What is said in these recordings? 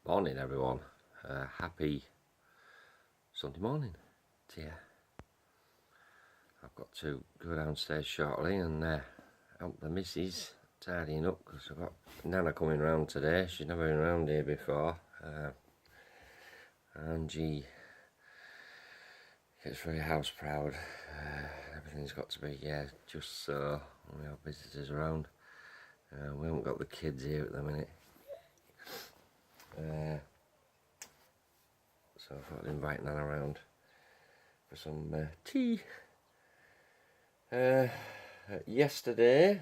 Morning, everyone. Happy Sunday morning to you. I've got to go downstairs shortly and help the missus tidying up because I've got Nana coming round today. She's never been around here before, and she gets very house proud. Everything's got to be just so. We have visitors around. We haven't got the kids here at the minute. So I thought I'd invite Nan around for some tea. Yesterday,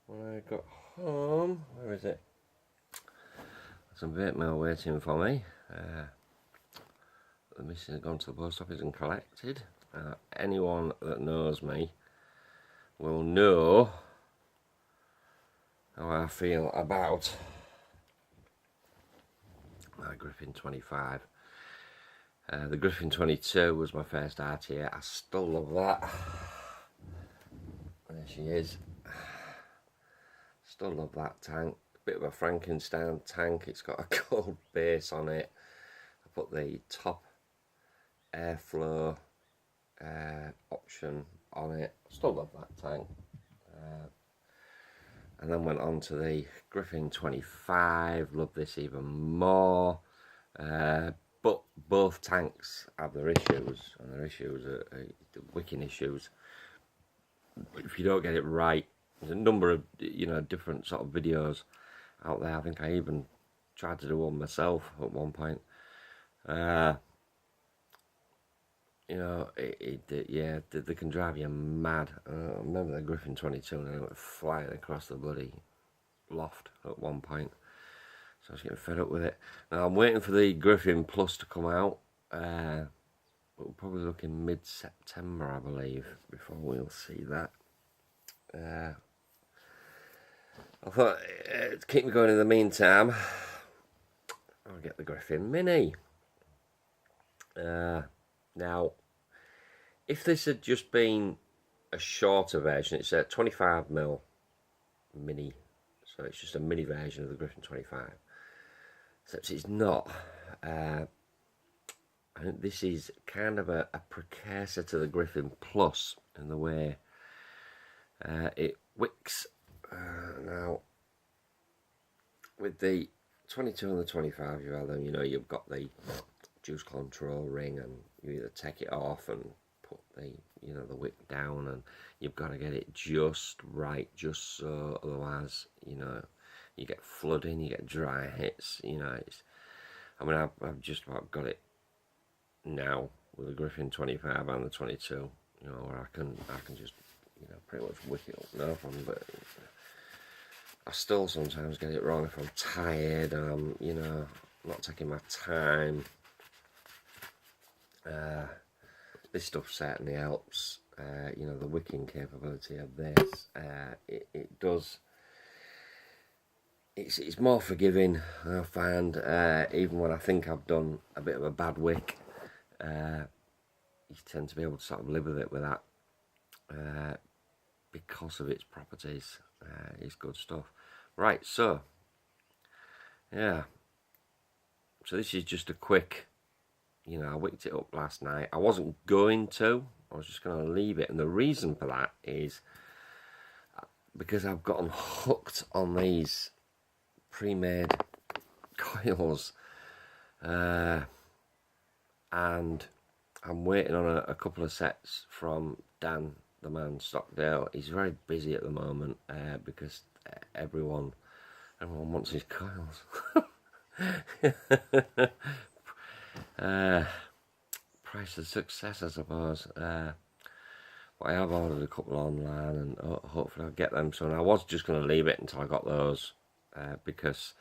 when I got home, where is it? Some bait mail waiting for me. The missus had gone to the post office and collected. Anyone that knows me will know how I feel about my Griffin 25. The Griffin 22 was my first RTA. I still love that. There she is. Still love that tank. Bit of a Frankenstein tank. It's got a gold base on it. I put the top airflow option on it. Still love that tank. And then went on to the Griffin 25. Love this even more. But both tanks have their issues, and their issues are wicking issues. If you don't get it right, there's a number of different sort of videos out there. I think I even tried to do one myself at one point. They can drive you mad. I remember the Griffin 22 and I went flying across the bloody loft at one point. So I was getting fed up with it. Now I'm waiting for the Griffin Plus to come out. We're probably looking mid-September, I believe, before we'll see that. I thought, to keep me going in the meantime, I'll get the Griffin Mini. Now, if this had just been a shorter version, it's a 25mm Mini. So it's just a mini version of the Griffin 25. Except it's not. I think this is kind of a precursor to the Griffin Plus in the way it wicks. Now, with the 22 and the 25, you have them, you've got the juice control ring, and you either take it off and put the the wick down, and you've got to get it just right, just so, otherwise you get flooding, you get dry hits. I've just about got it now with the Griffin 25 and the 22, where I can just pretty much wick it up, no problem. But I still sometimes get it wrong if I'm tired and I'm not taking my time. This stuff certainly helps. The wicking capability of this, it does. It's more forgiving, I find. Even when I think I've done a bit of a bad wick, you tend to be able to sort of live with it with that, because of its properties. It's good stuff. Right, so yeah. So this is just a quick. I wicked it up last night. I wasn't going to. I was just going to leave it. And the reason for that is because I've gotten hooked on these pre-made coils. And I'm waiting on a couple of sets from Dan, the man Stockdale. He's very busy at the moment because everyone wants his coils. Price of success, I suppose. But I have ordered a couple online, and hopefully I'll get them soon. I was just going to leave it until I got those, because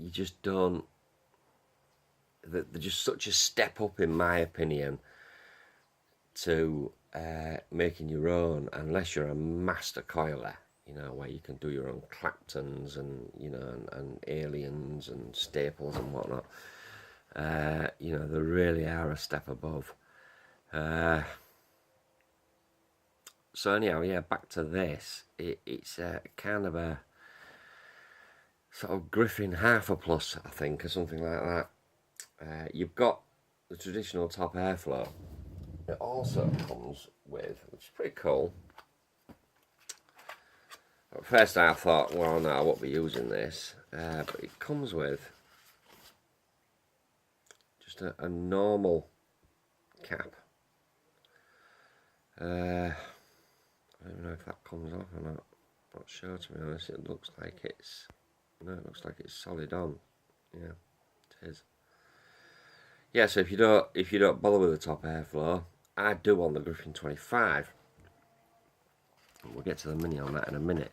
you just don't. They're just such a step up, in my opinion, to making your own, unless you're a master coiler. Where you can do your own Claptons and and aliens and staples and whatnot. They really are a step above. So anyhow, yeah, back to this. It's kind of a sort of Griffin half a plus, I think, or something like that. You've got the traditional top airflow. It also comes with, which is pretty cool. At first I thought, well, no, I won't be using this, but it comes with just a normal cap. I don't even know if that comes off or not. Not sure, to be honest. It looks like it's solid on. Yeah, it is. Yeah, so if you don't bother with the top airflow, I do on the Griffin 25. We'll get to the Mini on that in a minute.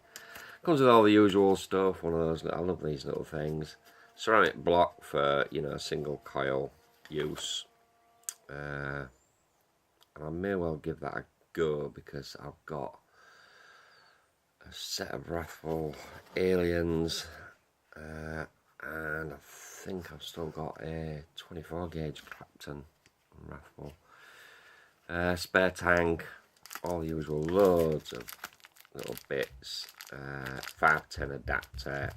Comes with all the usual stuff. One of those. I love these little things. Ceramic block for, you know, single coil use. And I may well give that a go because I've got a set of Wrathful aliens, and I think I've still got a 24 gauge Clapton Wrathful. Spare tank, all the usual loads of little bits. 510 adapter,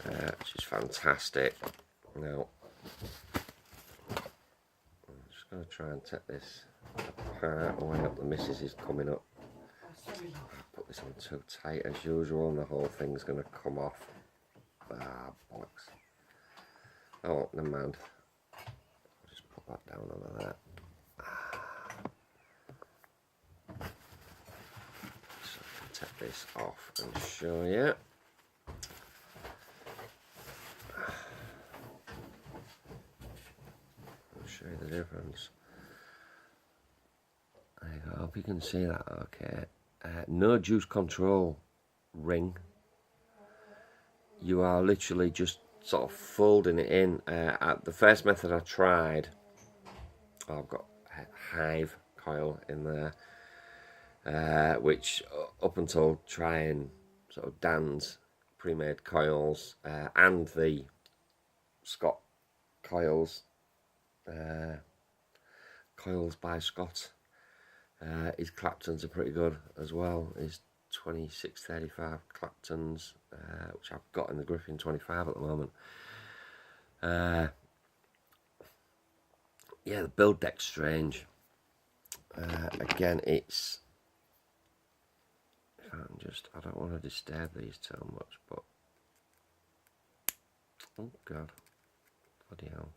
which is fantastic. Now, I'm just going to try and take this apart. Oh, I hope the missus is coming up. Put this on too tight as usual, and the whole thing's going to come off. Ah, bollocks. Oh, never mind. I'll just put that down over there. So I can take this off and show you. I'll show you the difference. There you go. I hope you can see that okay. No juice control ring. You are literally just sort of folding it in. The first method I tried, I've got Hive coil in there, which up until trying sort of Dan's pre-made coils and the Scott coils, coils by Scott, his Claptons are pretty good as well. His 2635 Claptons, which I've got in the Griffin 25 at the moment. Yeah, the build deck's strange. Again, it's, I don't want to disturb these too much, but oh god, bloody hell.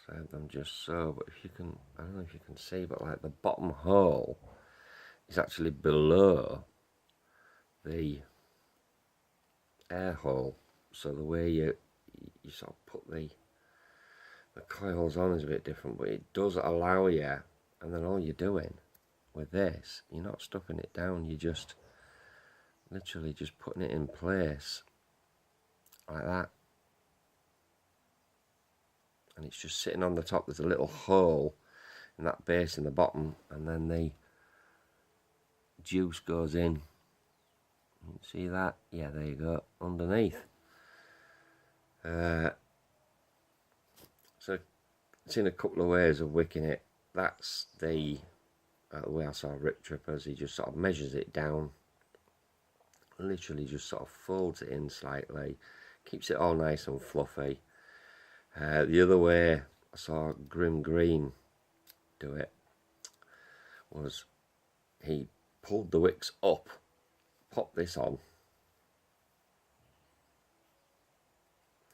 I have them just so, but if you can, I don't know if you can see, but like the bottom hole is actually below the air hole, so the way you sort of put the coils on is a bit different, but it does allow you, and then all you're doing with this, you're not stuffing it down, you're just literally just putting it in place like that, and it's just sitting on the top. There's a little hole in that base in the bottom, and then the juice goes in. You see that? Yeah, there you go, underneath. So it's in a couple of ways of wicking it. That's the way I saw Rip Trippers. He just sort of measures it down, literally just sort of folds it in slightly, keeps it all nice and fluffy. The other way I saw Grim Green do it was he pulled the wicks up, popped this on,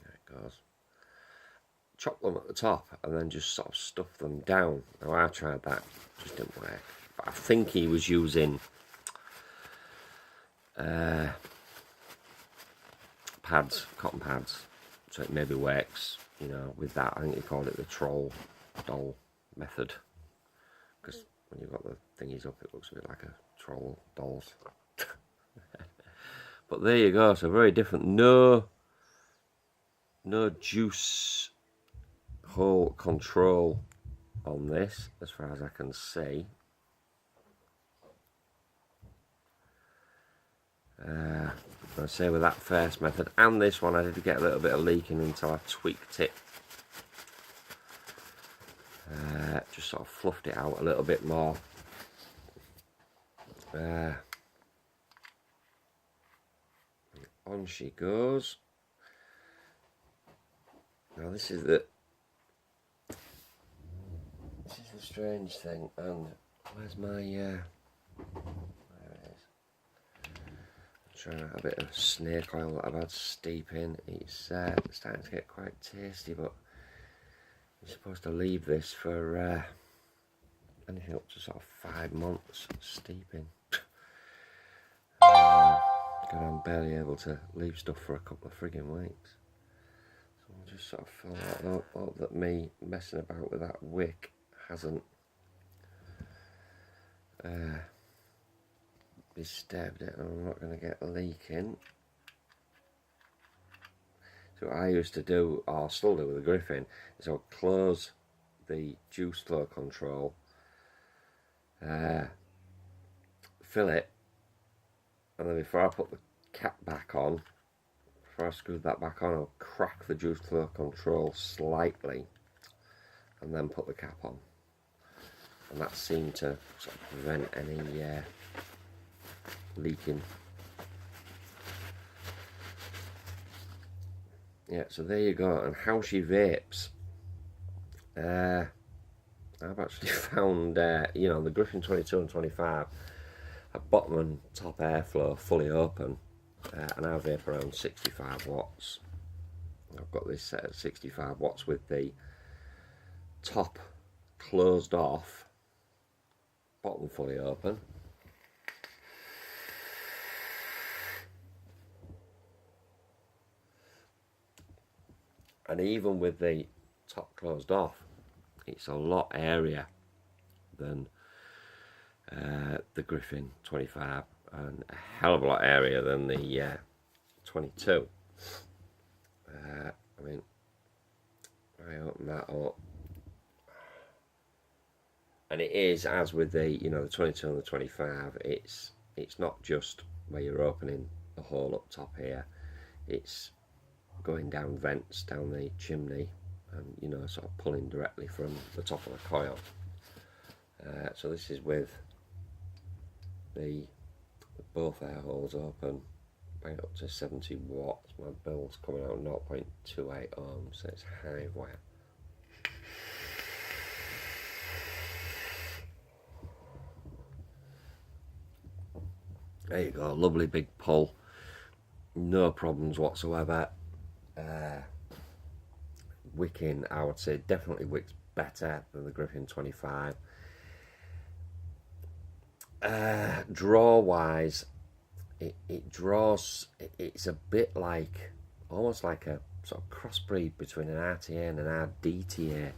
there it goes, chop them at the top, and then just sort of stuff them down. Now I tried that, just didn't work, but I think he was using pads, cotton pads, so it maybe works, you know, with that. I think he called it the troll doll method, because when you've got the thingies up, it looks a bit like a troll dolls. But there you go, so very different. No juice hole control on this, as far as I can see. I say with that first method and this one, I did get a little bit of leaking until I tweaked it. Just sort of fluffed it out a little bit more. On she goes. Now this is the strange thing, and where's my there it is. I'm trying out a bit of snake oil that I've had steeping. It's starting to get quite tasty, but you're supposed to leave this for anything up to sort of 5 months steeping. And I'm barely able to leave stuff for a couple of friggin' weeks. So I'll just sort of fill that up. Hope that me messing about with that wick hasn't disturbed it, and I'm not going to get leaking. So what I used to do, or still do with the Griffin, is I'll close the juice flow control, fill it, and then before I put the cap back on, before I screw that back on, I'll crack the juice flow control slightly and then put the cap on. And that seemed to sort of prevent any leaking. Yeah, so there you go. And how she vapes. I've actually found, you know, the Griffin 22 and 25, a bottom and top airflow fully open, and I vape around 65 watts. I've got this set at 65 watts with the top closed off, bottom fully open. And even with the top closed off, it's a lot airier than the Griffin 25, and a hell of a lot airier than the 22. I mean, I open that up, and it is, as with the, you know, the 22 and the 25, it's not just where you're opening the hole up top here, it's going down vents down the chimney, and, you know, sort of pulling directly from the top of the coil. So this is with both air holes open, bang up to 70 watts. My bill's coming out 0.28 ohms, so it's hive wire. There you go, lovely big pull, no problems whatsoever. Wicking, I would say, definitely wicks better than the Griffin 25. Draw wise, it draws, it's a bit like, almost like a sort of crossbreed between an RTA and an RDTA.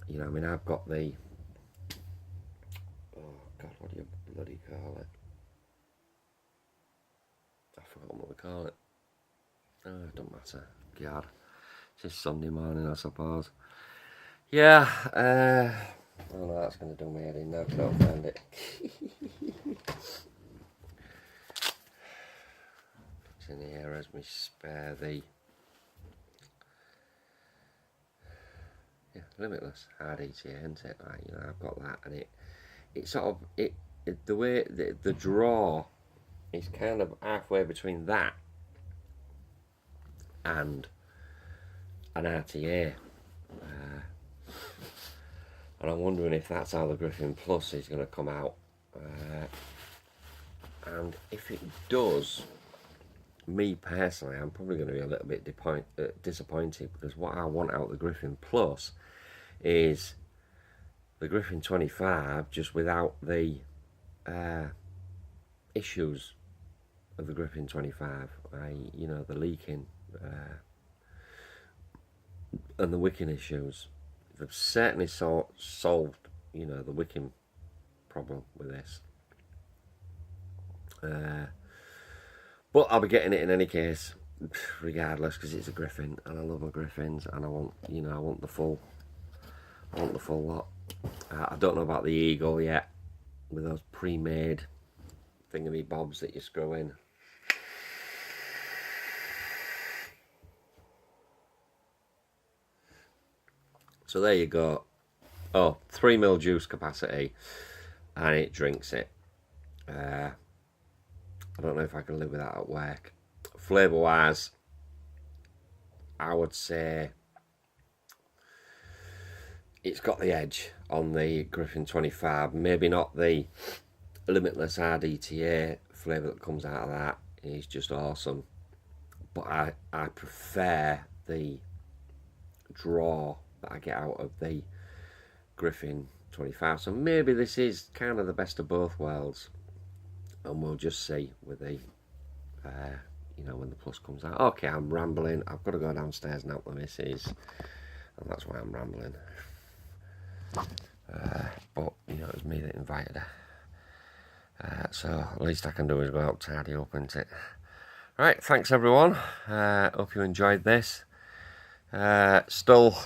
You know, I mean, I've got the, oh god, what do you bloody call it? I've forgotten what we call it. Oh, it don't matter. God, it's just Sunday morning, I suppose. Yeah, oh no, that's going to do me head in now, because I don't find it. It's in here as me spare the, yeah, limitless hard ETA, isn't it? Like, you know, I've got that, and it sort of, the way, the draw is kind of halfway between that and an RTA. And I'm wondering if that's how the Griffin Plus is going to come out. And if it does, me personally, I'm probably going to be a little bit disappointed, because what I want out of the Griffin Plus is the Griffin 25 just without the issues of the Griffin 25, you know, the leaking and the wicking issues. They've certainly solved, you know, the wicking problem with this. But I'll be getting it in any case, regardless, because it's a Griffin, and I love my Griffins, and I want, you know, I want the full lot. I don't know about the Eagle yet, with those pre-made thingammy bobs that you screw in. So there you go. Oh, 3 ml juice capacity, and it drinks it. I don't know if I can live with that at work. Flavour wise, I would say it's got the edge on the Griffin 25. Maybe not the limitless RDTA flavour that comes out of that. It's just awesome. But I prefer the draw that I get out of the Griffin 25. So maybe this is kind of the best of both worlds. And we'll just see with the, you know, when the plus comes out. Okay, I'm rambling. I've got to go downstairs and help the missus. And that's why I'm rambling. But, you know, it was me that invited her. So, the least I can do is go out tidy up, isn't it? Right, thanks everyone. Hope you enjoyed this. Still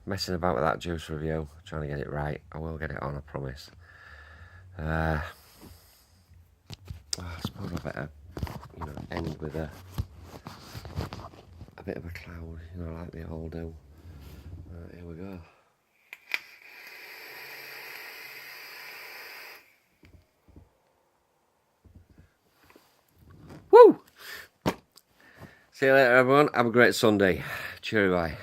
messing about with that juice review, trying to get it right. I will get it on, I promise. I suppose I better, you know, end with a bit of a cloud, you know, like they all do. Here we go. Woo! See you later, everyone. Have a great Sunday. Cheerio, bye.